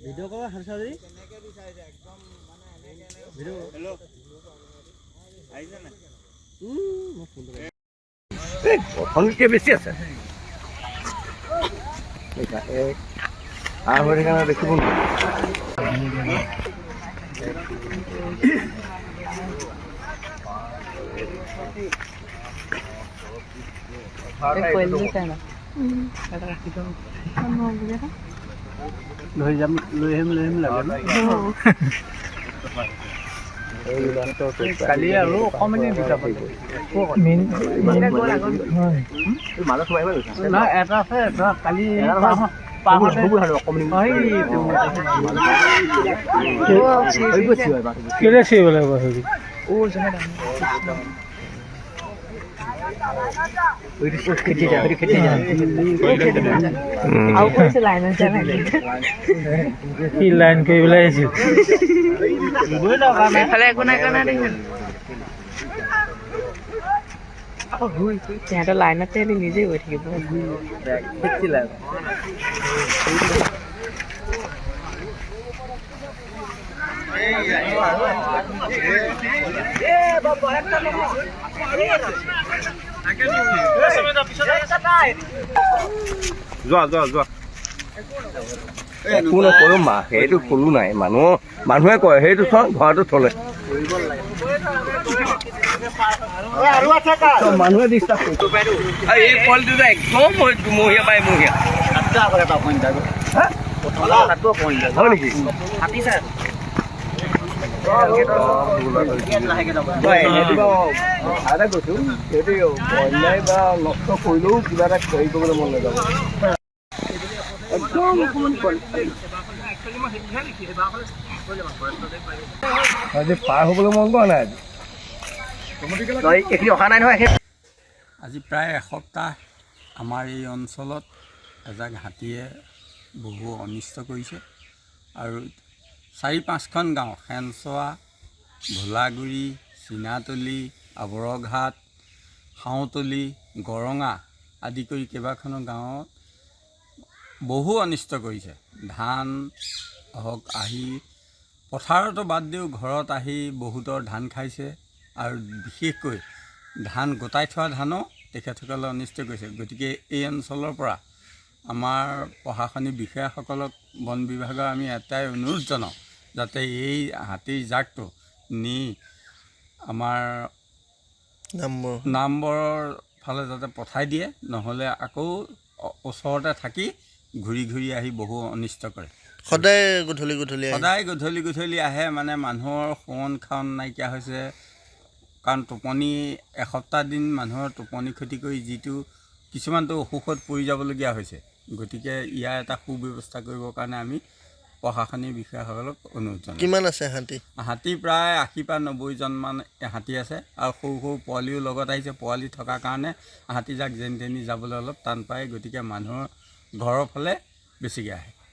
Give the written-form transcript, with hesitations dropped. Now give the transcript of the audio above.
video' কৰা হালচা যদি video' hello' আহিছে নাই মই ফোনটো খনকে বেছি আছে হৈ থকা দেখিব লৈ যাম লৈ আহিম লাগে কালি আৰু অকণমানি দুটা নাই এটা আছে কালি কেলে চিৰিব লাগিব লাইন কৰিবলৈ আহিছিল সিহঁতৰ লাইনতে নিজে গৈ থাকিব যোৱা যোৱা যোৱা একো নকৰো মা সেইটো কোনো নাই মানুহে কয় সেইটো চোৱা ঘৰটো থলে মানুহে ডিষ্টাৰ্ব এই পোৱালিটো একদম দুমহীয়া পাই মহীয়া হয় নেকি কৈছো সেইটো অন্যায় বা নষ্ট কৰিলেও কিবা এটা হেৰি কৰিবলৈ মন নাযাব পাৰ হ'বলৈ মন কৰা নাই অহা নাই নহয় আজি প্ৰায় এসপ্তাহ আমাৰ এই অঞ্চলত এজাক হাতীয়ে বহু অনিষ্ট কৰিছে আৰু 4-5খন গাঁও খেনচোৱা ভোলাগুৰি চীনাতলি আবৰঘাট হাওঁতলি গৰঙা আদি কৰি কেইবাখনো গাঁৱত বহু অনিষ্ট কৰিছে ধান হওক আহি পথাৰতো বাদ দিও ঘৰত আহি বহুতৰ ধান খাইছে আৰু বিশেষকৈ ধান গোটাই থোৱা ধানো তেখেতসকলে অনিষ্ট কৰিছে গতিকে এই অঞ্চলৰ পৰা আমাৰ প্ৰশাসনিক বিষয়াসকলক বন বিভাগৰ আমি এটাই অনুৰোধ জনাওঁ যাতে এই হাতীৰ জাকটো নি আমাৰ নামবৰৰ ফালে যাতে পঠাই দিয়ে নহ'লে আকৌ ওচৰতে থাকি ঘূৰি ঘূৰি আহি বহু অনিষ্ট কৰে সদায় গধূলি আহে মানে মানুহৰ শোৱন খাৱন নাইকিয়া হৈছে কাৰণ টোপনি এসপ্তাহ দিন মানুহৰ টোপনি ক্ষতি কৰি যিটো কিছুমানটো অসুখত পৰি যাবলগীয়া হৈছে গতিকে ইয়াৰ এটা সুব্যৱস্থা কৰিবৰ কাৰণে আমি প্ৰশাসনিক বিষয়াসকলক অনুৰোধ জনাওঁ কিমান আছে হাতী প্ৰায় 80-90জনমান হাতী আছে আৰু সৰু সৰু পোৱালিও লগত আহিছে পোৱালি থকাৰ কাৰণে হাতীজাক যেনি তেনি যাবলৈ অলপ টান পায় গতিকে মানুহৰ ঘৰৰ ফালে বেছিকৈ আহে